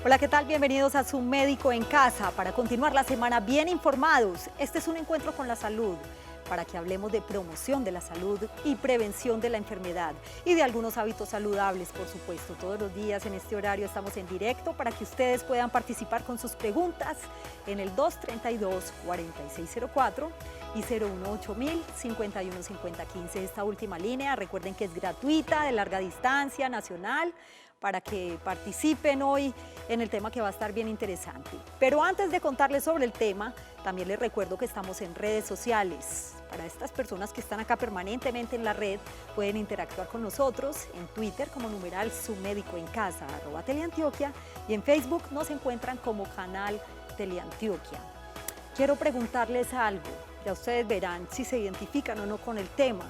Hola, ¿qué tal? Bienvenidos a Su Médico en Casa para continuar la semana bien informados. Este es un encuentro con la salud para que hablemos de promoción de la salud y prevención de la enfermedad y de algunos hábitos saludables, por supuesto. Todos los días en este horario estamos en directo para que ustedes puedan participar con sus preguntas en el 232-4604 y 018-051-5015. Esta última línea, recuerden que es gratuita, de larga distancia, nacional, para que participen hoy en el tema que va a estar bien interesante. Pero antes de contarles sobre el tema, también les recuerdo que estamos en redes sociales. Para estas personas que están acá permanentemente en la red, pueden interactuar con nosotros en Twitter como numeral Su Médico en Casa, @Teleantioquia, y en Facebook nos encuentran como canal Teleantioquia. Quiero preguntarles algo, ya ustedes verán si se identifican o no con el tema.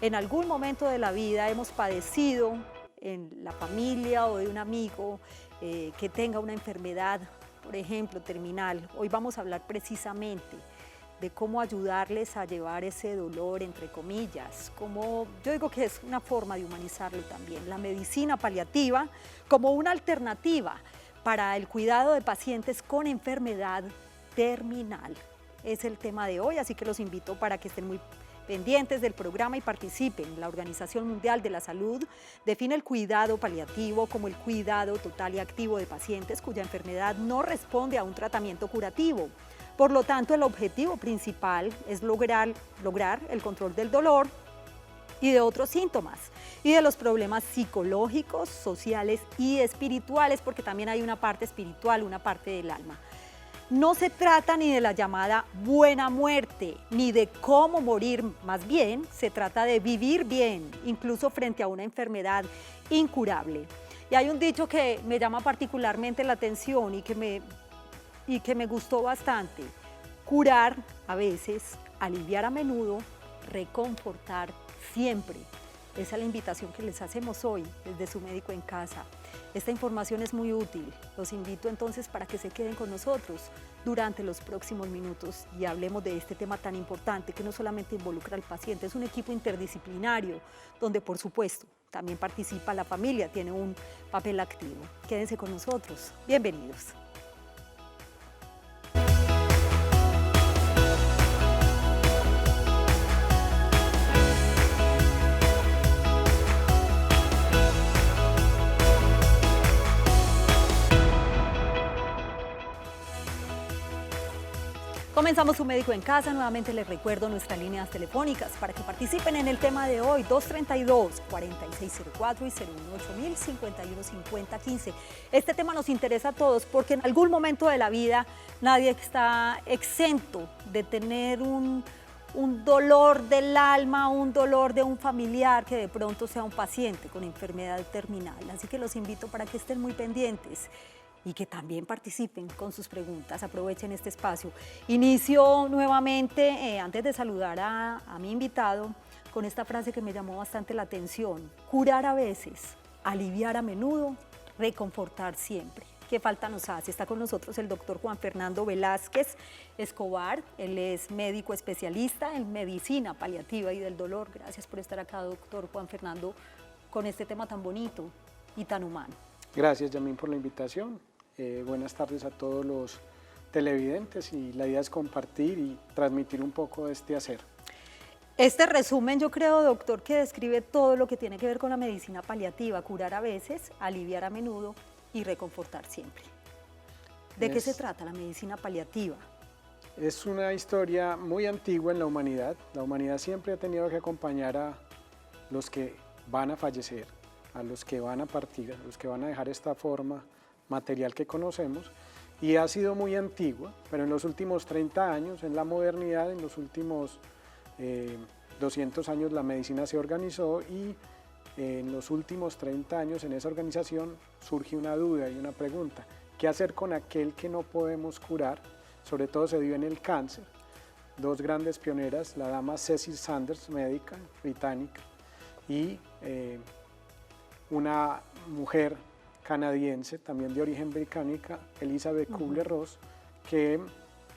En algún momento de la vida hemos padecido en la familia o de un amigo que tenga una enfermedad, por ejemplo, terminal. Hoy vamos a hablar precisamente de cómo ayudarles a llevar ese dolor, entre comillas, como yo digo que es una forma de humanizarlo también, la medicina paliativa como una alternativa para el cuidado de pacientes con enfermedad terminal. Es el tema de hoy, así que los invito para que estén muy pendientes del programa y participen. La Organización Mundial de la Salud define el cuidado paliativo como el cuidado total y activo de pacientes cuya enfermedad no responde a un tratamiento curativo. Por lo tanto, el objetivo principal es lograr el control del dolor y de otros síntomas y de los problemas psicológicos, sociales y espirituales, porque también hay una parte espiritual, una parte del alma. No se trata ni de la llamada buena muerte, ni de cómo morir, más bien se trata de vivir bien, incluso frente a una enfermedad incurable. Y hay un dicho que me llama particularmente la atención y que me gustó bastante: curar a veces, aliviar a menudo, reconfortar siempre. Esa es la invitación que les hacemos hoy desde Su Médico en Casa. Esta información es muy útil. Los invito entonces para que se queden con nosotros durante los próximos minutos y hablemos de este tema tan importante que no solamente involucra al paciente, es un equipo interdisciplinario donde, por supuesto, también participa la familia, tiene un papel activo. Quédense con nosotros. Bienvenidos. Comenzamos Su Médico en Casa. Nuevamente les recuerdo nuestras líneas telefónicas para que participen en el tema de hoy: 232-4604 y 018-051-5015. Este tema nos interesa a todos porque en algún momento de la vida nadie está exento de tener un dolor del alma, un dolor de un familiar que de pronto sea un paciente con enfermedad terminal. Así que los invito para que estén muy pendientes y que también participen con sus preguntas. Aprovechen este espacio. Inicio nuevamente, antes de saludar a mi invitado, con esta frase que me llamó bastante la atención: curar a veces, aliviar a menudo, reconfortar siempre. ¿Qué falta nos hace? Está con nosotros el doctor Juan Fernando Velázquez Escobar. Él es médico especialista en medicina paliativa y del dolor. Gracias por estar acá, doctor Juan Fernando, con este tema tan bonito y tan humano. Gracias, Yamín, por la invitación. Buenas tardes a todos los televidentes, y la idea es compartir y transmitir un poco de este hacer. Este resumen, yo creo, doctor, que describe todo lo que tiene que ver con la medicina paliativa: curar a veces, aliviar a menudo y reconfortar siempre. ¿De qué se trata la medicina paliativa? Es una historia muy antigua en la humanidad. La humanidad siempre ha tenido que acompañar a los que van a fallecer, a los que van a partir, a los que van a dejar esta forma material que conocemos, y ha sido muy antigua, pero en los últimos 30 años, en la modernidad, en los últimos 200 años, la medicina se organizó, y en los últimos 30 años en esa organización surge una duda y una pregunta: ¿qué hacer con aquel que no podemos curar? Sobre todo se dio en el cáncer. Dos grandes pioneras, la dama Cecil Saunders, médica británica, y una mujer canadiense, también de origen británica, Elizabeth Kubler-Ross, que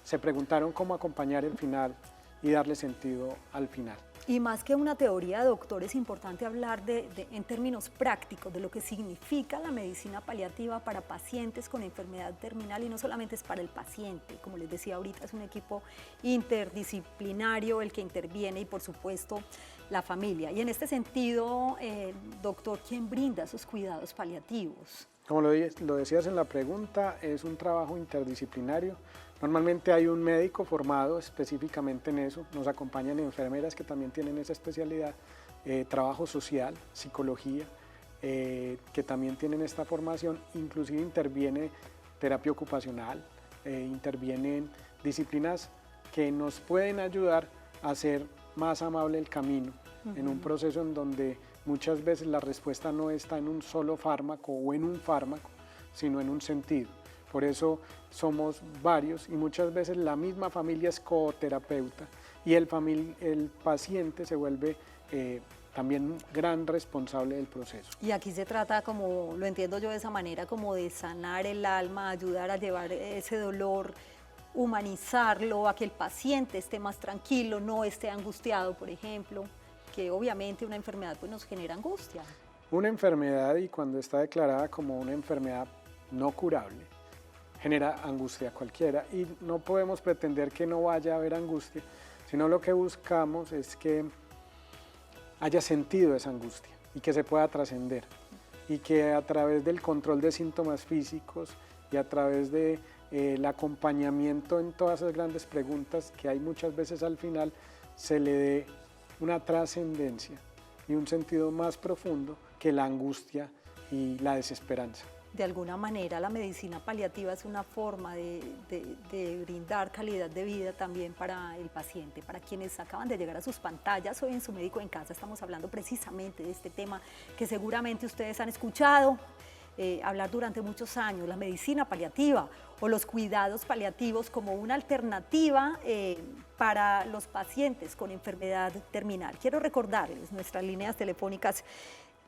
se preguntaron cómo acompañar el final y darle sentido al final. Y más que una teoría, doctor, es importante hablar en términos prácticos de lo que significa la medicina paliativa para pacientes con enfermedad terminal, y no solamente es para el paciente, como les decía ahorita, es un equipo interdisciplinario el que interviene y por supuesto la familia. Y en este sentido, doctor, ¿quién brinda esos cuidados paliativos? Como lo decías en la pregunta, es un trabajo interdisciplinario. Normalmente hay un médico formado específicamente en eso, nos acompañan enfermeras que también tienen esa especialidad, trabajo social, psicología, que también tienen esta formación, inclusive interviene terapia ocupacional, intervienen disciplinas que nos pueden ayudar a hacer más amable el camino en un proceso en donde muchas veces la respuesta no está en un solo fármaco o en un fármaco, sino en un sentido. Por eso somos varios y muchas veces la misma familia es coterapeuta y el paciente se vuelve también un gran responsable del proceso. Y aquí se trata, como lo entiendo yo de esa manera, como de sanar el alma, ayudar a llevar ese dolor, humanizarlo, a que el paciente esté más tranquilo, no esté angustiado, por ejemplo, que obviamente una enfermedad pues nos genera angustia. Una enfermedad, y cuando está declarada como una enfermedad no curable, genera angustia a cualquiera y no podemos pretender que no vaya a haber angustia, sino lo que buscamos es que haya sentido esa angustia y que se pueda trascender y que a través del control de síntomas físicos y a través de el acompañamiento en todas esas grandes preguntas que hay muchas veces al final, se le dé una trascendencia y un sentido más profundo que la angustia y la desesperanza. De alguna manera la medicina paliativa es una forma de brindar calidad de vida también para el paciente, para quienes acaban de llegar a sus pantallas. Hoy en Su Médico en Casa estamos hablando precisamente de este tema que seguramente ustedes han escuchado hablar durante muchos años, la medicina paliativa o los cuidados paliativos como una alternativa para los pacientes con enfermedad terminal. Quiero recordarles nuestras líneas telefónicas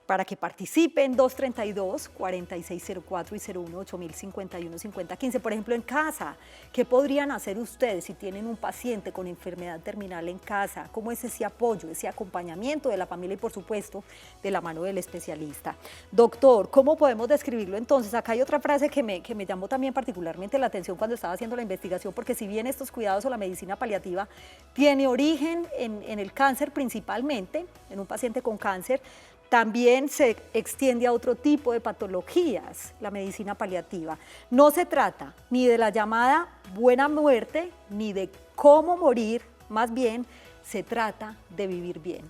para que participen, 232-4604 y 018-051-5015. Por ejemplo, en casa, ¿qué podrían hacer ustedes si tienen un paciente con enfermedad terminal en casa? ¿Cómo es ese apoyo, ese acompañamiento de la familia y, por supuesto, de la mano del especialista? Doctor, ¿cómo podemos describirlo entonces? Acá hay otra frase que me llamó también particularmente la atención cuando estaba haciendo la investigación, porque si bien estos cuidados o la medicina paliativa tiene origen en el cáncer principalmente, en un paciente con cáncer, también se extiende a otro tipo de patologías, la medicina paliativa. No se trata ni de la llamada buena muerte, ni de cómo morir, más bien se trata de vivir bien.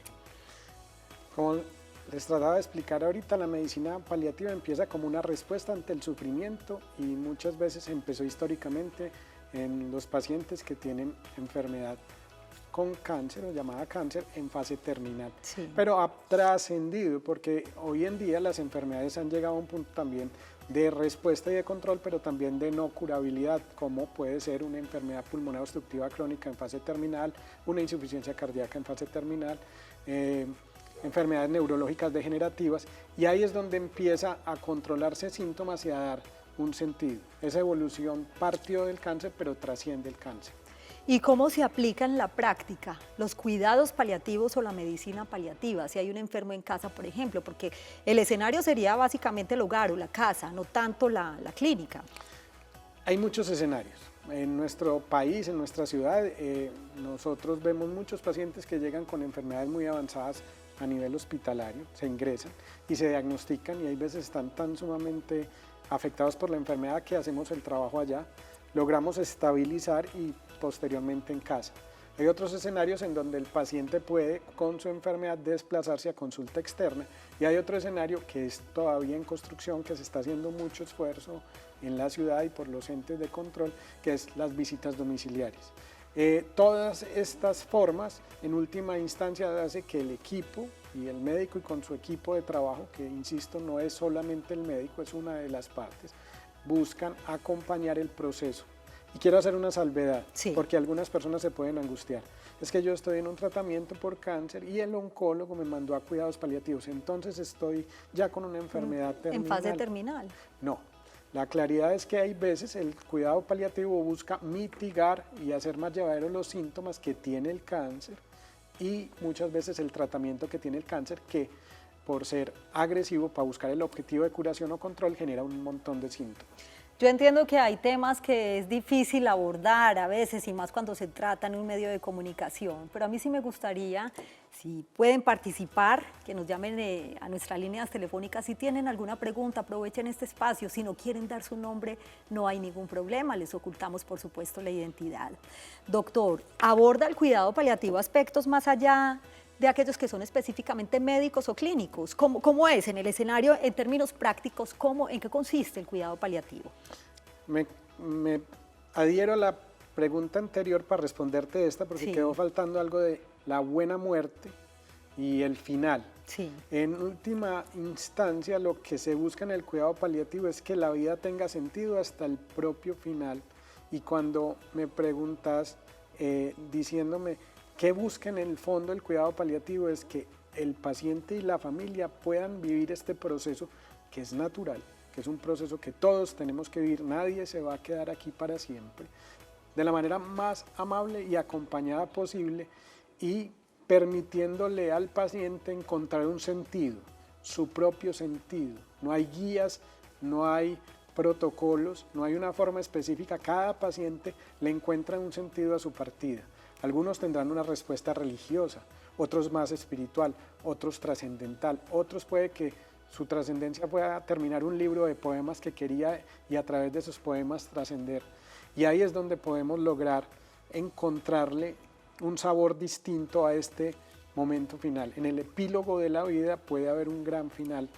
Como les trataba de explicar ahorita, la medicina paliativa empieza como una respuesta ante el sufrimiento y muchas veces empezó históricamente en los pacientes que tienen enfermedad con cáncer o llamada cáncer en fase terminal, sí. Pero ha trascendido porque hoy en día las enfermedades han llegado a un punto también de respuesta y de control, pero también de no curabilidad, como puede ser una enfermedad pulmonar obstructiva crónica en fase terminal, una insuficiencia cardíaca en fase terminal, enfermedades neurológicas degenerativas, y ahí es donde empieza a controlarse síntomas y a dar un sentido. Esa evolución partió del cáncer, pero trasciende el cáncer. ¿Y cómo se aplica en la práctica los cuidados paliativos o la medicina paliativa? Si hay un enfermo en casa, por ejemplo, porque el escenario sería básicamente el hogar o la casa, no tanto la clínica. Hay muchos escenarios. En nuestro país, en nuestra ciudad, nosotros vemos muchos pacientes que llegan con enfermedades muy avanzadas a nivel hospitalario, se ingresan y se diagnostican y hay veces están tan sumamente afectados por la enfermedad que hacemos el trabajo allá, logramos estabilizar y posteriormente en casa. Hay otros escenarios en donde el paciente puede con su enfermedad desplazarse a consulta externa y hay otro escenario que es todavía en construcción, que se está haciendo mucho esfuerzo en la ciudad y por los entes de control, que es las visitas domiciliarias. Todas estas formas en última instancia hace que el equipo y el médico y con su equipo de trabajo, que insisto no es solamente el médico, es una de las partes, buscan acompañar el proceso. Y quiero hacer una salvedad, sí, porque algunas personas se pueden angustiar. Es que yo estoy en un tratamiento por cáncer y el oncólogo me mandó a cuidados paliativos, entonces estoy ya con una enfermedad terminal. ¿En fase terminal? No, la claridad es que hay veces el cuidado paliativo busca mitigar y hacer más llevaderos los síntomas que tiene el cáncer y muchas veces el tratamiento que tiene el cáncer, que por ser agresivo para buscar el objetivo de curación o control genera un montón de síntomas. Yo entiendo que hay temas que es difícil abordar a veces y más cuando se trata en un medio de comunicación, pero a mí sí me gustaría, si pueden participar, que nos llamen a nuestras líneas telefónicas. Si tienen alguna pregunta, aprovechen este espacio. Si no quieren dar su nombre, no hay ningún problema, les ocultamos por supuesto la identidad. Doctor, ¿aborda el cuidado paliativo aspectos más allá de aquellos que son específicamente médicos o clínicos? ¿Cómo es en el escenario, en términos prácticos, en qué consiste el cuidado paliativo? Me adhiero a la pregunta anterior para responderte esta, porque quedó faltando algo de la buena muerte y el final. Sí. En última instancia, lo que se busca en el cuidado paliativo es que la vida tenga sentido hasta el propio final. Y cuando me preguntas diciéndome ¿qué busca en el fondo el cuidado paliativo? Es que el paciente y la familia puedan vivir este proceso que es natural, que es un proceso que todos tenemos que vivir, nadie se va a quedar aquí para siempre, de la manera más amable y acompañada posible y permitiéndole al paciente encontrar un sentido, su propio sentido. No hay guías, no hay protocolos, no hay una forma específica, cada paciente le encuentra un sentido a su partida. Algunos tendrán una respuesta religiosa, otros más espiritual, otros trascendental, otros puede que su trascendencia pueda terminar un libro de poemas que quería y a través de esos poemas trascender. Y ahí es donde podemos lograr encontrarle un sabor distinto a este momento final. En el epílogo de la vida puede haber un gran final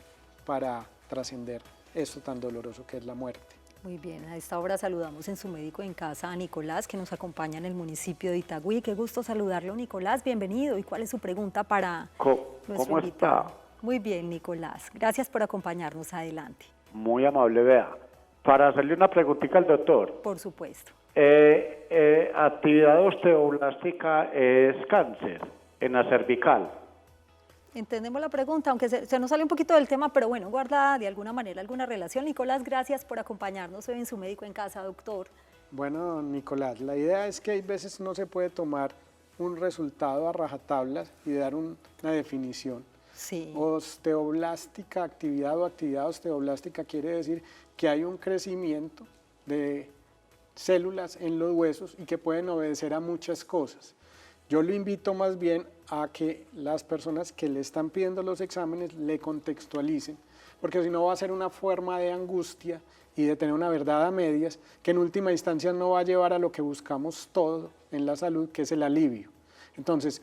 para trascender esto tan doloroso que es la muerte. Muy bien, a esta hora saludamos en su médico en casa a Nicolás, que nos acompaña en el municipio de Itagüí. Qué gusto saludarlo, Nicolás, bienvenido. ¿Y cuál es su pregunta para nuestro invitado? ¿Cómo está? Muy bien, Nicolás, gracias por acompañarnos, adelante. Muy amable, vea. Para hacerle una preguntita al doctor. Por supuesto. Actividad osteoblástica es cáncer en la cervical. Entendemos la pregunta, aunque se nos sale un poquito del tema, pero bueno, guarda de alguna manera alguna relación. Nicolás, gracias por acompañarnos hoy en su médico en casa, doctor. Bueno, Nicolás, la idea es que hay veces no se puede tomar un resultado a rajatablas y dar una definición. Sí. Osteoblástica, actividad o actividad osteoblástica quiere decir que hay un crecimiento de células en los huesos y que pueden obedecer a muchas cosas. Yo lo invito más bien a que las personas que le están pidiendo los exámenes le contextualicen, porque si no va a ser una forma de angustia y de tener una verdad a medias, que en última instancia no va a llevar a lo que buscamos todo en la salud, que es el alivio. Entonces,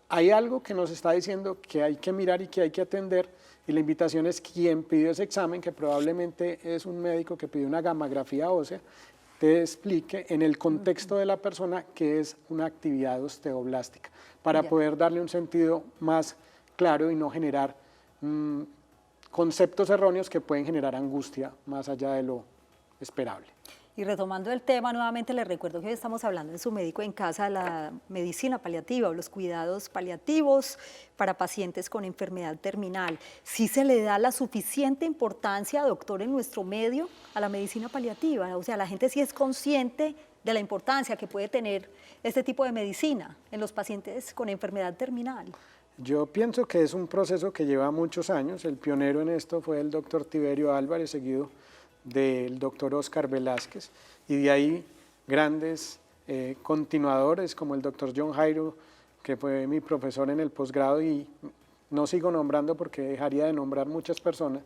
hay algo que nos está diciendo que hay que mirar y que hay que atender, y la invitación es quien pidió ese examen, que probablemente es un médico que pidió una gammagrafía ósea, te explique en el contexto de la persona qué es una actividad osteoblástica, para poder darle un sentido más claro y no generar conceptos erróneos que pueden generar angustia más allá de lo esperable. Y retomando el tema, nuevamente les recuerdo que hoy estamos hablando en su médico en casa de la medicina paliativa o los cuidados paliativos para pacientes con enfermedad terminal. ¿Sí se le da la suficiente importancia, doctor, en nuestro medio a la medicina paliativa? O sea, la gente sí es consciente de la importancia que puede tener este tipo de medicina en los pacientes con enfermedad terminal. Yo pienso que es un proceso que lleva muchos años. El pionero en esto fue el doctor Tiberio Álvarez, seguido del doctor Oscar Velázquez, y de ahí grandes continuadores como el doctor John Jairo, que fue mi profesor en el posgrado, y no sigo nombrando porque dejaría de nombrar muchas personas,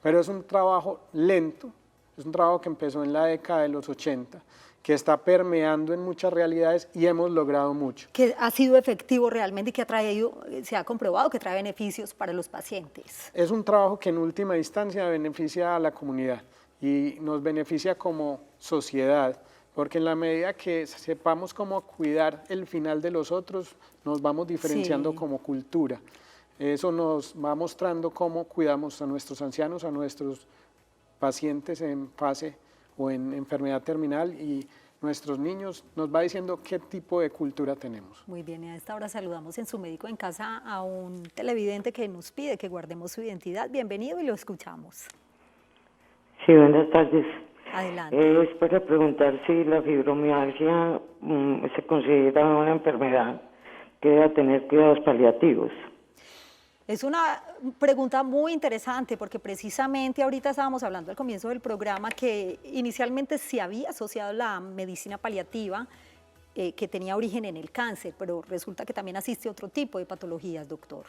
pero es un trabajo lento, es un trabajo que empezó en la década de los 80, que está permeando en muchas realidades y hemos logrado mucho. Que ha sido efectivo realmente y que ha traído, se ha comprobado que trae beneficios para los pacientes. Es un trabajo que en última instancia beneficia a la comunidad y nos beneficia como sociedad, porque en la medida que sepamos cómo cuidar el final de los otros, nos vamos diferenciando como cultura. Eso nos va mostrando cómo cuidamos a nuestros ancianos, a nuestros pacientes en fase o en enfermedad terminal, y nuestros niños nos va diciendo qué tipo de cultura tenemos. Muy bien, y a esta hora saludamos en su médico en casa a un televidente que nos pide que guardemos su identidad. Bienvenido y lo escuchamos. Sí, buenas tardes. Adelante. Es para preguntar si la fibromialgia se considera una enfermedad que deba tener cuidados paliativos? Es una pregunta muy interesante porque precisamente ahorita estábamos hablando al comienzo del programa que inicialmente se había asociado la medicina paliativa que tenía origen en el cáncer, pero resulta que también asiste a otro tipo de patologías, doctor.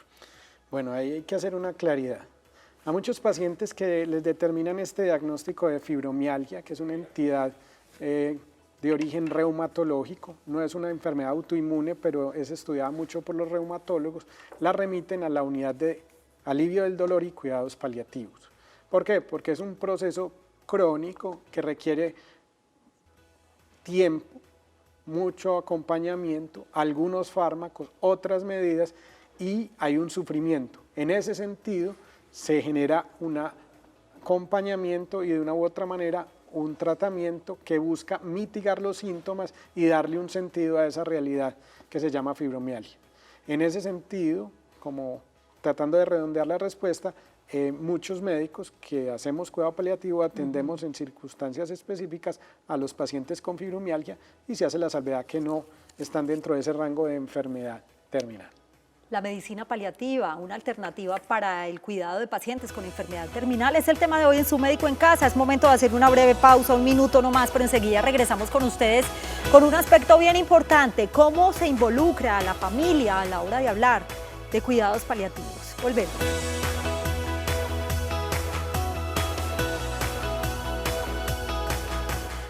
Bueno, ahí hay que hacer una claridad. A muchos pacientes que les determinan este diagnóstico de fibromialgia, que es una entidad de origen reumatológico, no es una enfermedad autoinmune, pero es estudiada mucho por los reumatólogos, la remiten a la unidad de alivio del dolor y cuidados paliativos. ¿Por qué? Porque es un proceso crónico que requiere tiempo, mucho acompañamiento, algunos fármacos, otras medidas y hay un sufrimiento. En ese sentido se genera un acompañamiento y de una u otra manera un tratamiento que busca mitigar los síntomas y darle un sentido a esa realidad que se llama fibromialgia. En ese sentido, como tratando de redondear la respuesta, muchos médicos que hacemos cuidado paliativo atendemos en circunstancias específicas a los pacientes con fibromialgia y se hace la salvedad que no están dentro de ese rango de enfermedad terminal. La medicina paliativa, una alternativa para el cuidado de pacientes con enfermedad terminal, es el tema de hoy en Su Médico en Casa. Es momento de hacer una breve pausa, un minuto nomás, pero enseguida regresamos con ustedes con un aspecto bien importante, cómo se involucra a la familia a la hora de hablar de cuidados paliativos. Volvemos.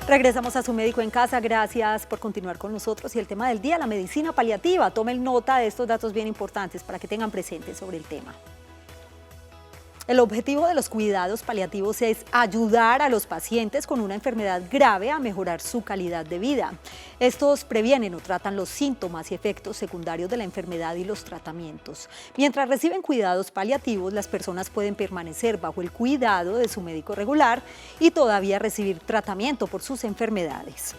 Regresamos a Su Médico en Casa, gracias por continuar con nosotros y el tema del día, la medicina paliativa. Tomen nota de estos datos bien importantes para que tengan presente sobre el tema. El objetivo de los cuidados paliativos es ayudar a los pacientes con una enfermedad grave a mejorar su calidad de vida. Estos previenen o tratan los síntomas y efectos secundarios de la enfermedad y los tratamientos. Mientras reciben cuidados paliativos, las personas pueden permanecer bajo el cuidado de su médico regular y todavía recibir tratamiento por sus enfermedades.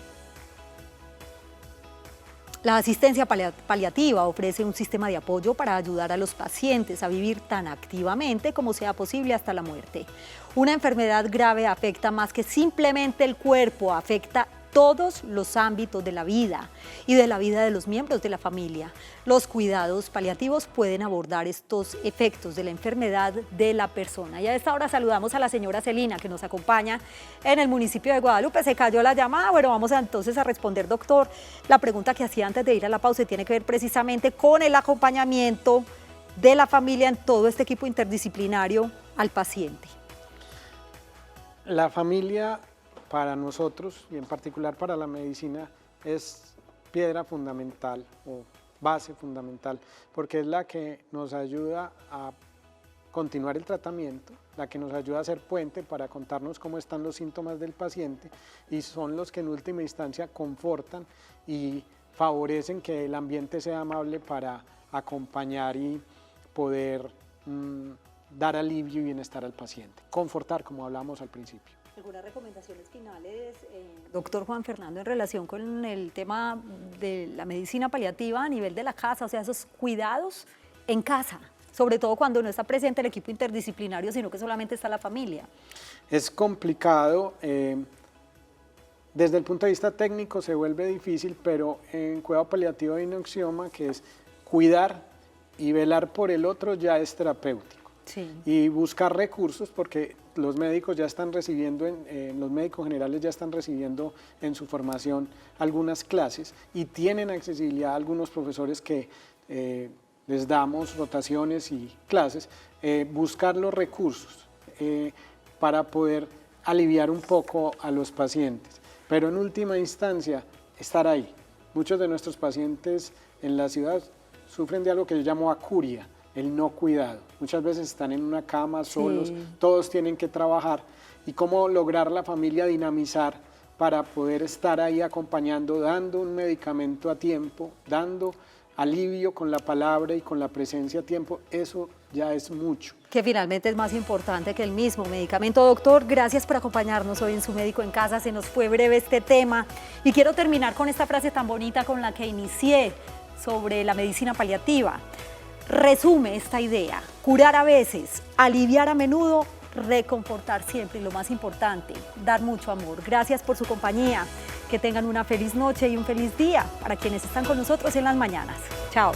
La asistencia paliativa ofrece un sistema de apoyo para ayudar a los pacientes a vivir tan activamente como sea posible hasta la muerte. Una enfermedad grave afecta más que simplemente el cuerpo, afecta todos los ámbitos de la vida y de la vida de los miembros de la familia. Los cuidados paliativos pueden abordar estos efectos de la enfermedad de la persona. Y a esta hora saludamos a la señora Celina, que nos acompaña en el municipio de Guadalupe. Se cayó la llamada. Bueno, vamos entonces a responder, doctor. La pregunta que hacía antes de ir a la pausa tiene que ver precisamente con el acompañamiento de la familia en todo este equipo interdisciplinario al paciente. La familia para nosotros y en particular para la medicina es piedra fundamental o base fundamental porque es la que nos ayuda a continuar el tratamiento, la que nos ayuda a ser puente para contarnos cómo están los síntomas del paciente y son los que en última instancia confortan y favorecen que el ambiente sea amable para acompañar y poder dar alivio y bienestar al paciente, confortar como hablábamos al principio. ¿Algunas recomendaciones finales, doctor Juan Fernando, en relación con el tema de la medicina paliativa a nivel de la casa, o sea, esos cuidados en casa, sobre todo cuando no está presente el equipo interdisciplinario, sino que solamente está la familia? Es complicado, desde el punto de vista técnico se vuelve difícil, pero en cuidado paliativo hay un axioma que es cuidar y velar por el otro ya es terapéutico. Sí. Y buscar recursos porque los médicos ya están recibiendo, los médicos generales ya están recibiendo en su formación algunas clases y tienen accesibilidad a algunos profesores que les damos rotaciones y clases, buscar los recursos para poder aliviar un poco a los pacientes, pero en última instancia estar ahí. Muchos de nuestros pacientes en la ciudad sufren de algo que yo llamo acuria, el no cuidado. Muchas veces están en una cama solos, sí. Todos tienen que trabajar y cómo lograr la familia dinamizar para poder estar ahí acompañando, dando un medicamento a tiempo, dando alivio con la palabra y con la presencia a tiempo, eso ya es mucho. Que finalmente es más importante que el mismo medicamento. Doctor, gracias por acompañarnos hoy en Su Médico en Casa, se nos fue breve este tema y quiero terminar con esta frase tan bonita con la que inicié sobre la medicina paliativa. Resume esta idea, curar a veces, aliviar a menudo, reconfortar siempre y lo más importante, dar mucho amor. Gracias por su compañía, que tengan una feliz noche y un feliz día para quienes están con nosotros en las mañanas. Chao.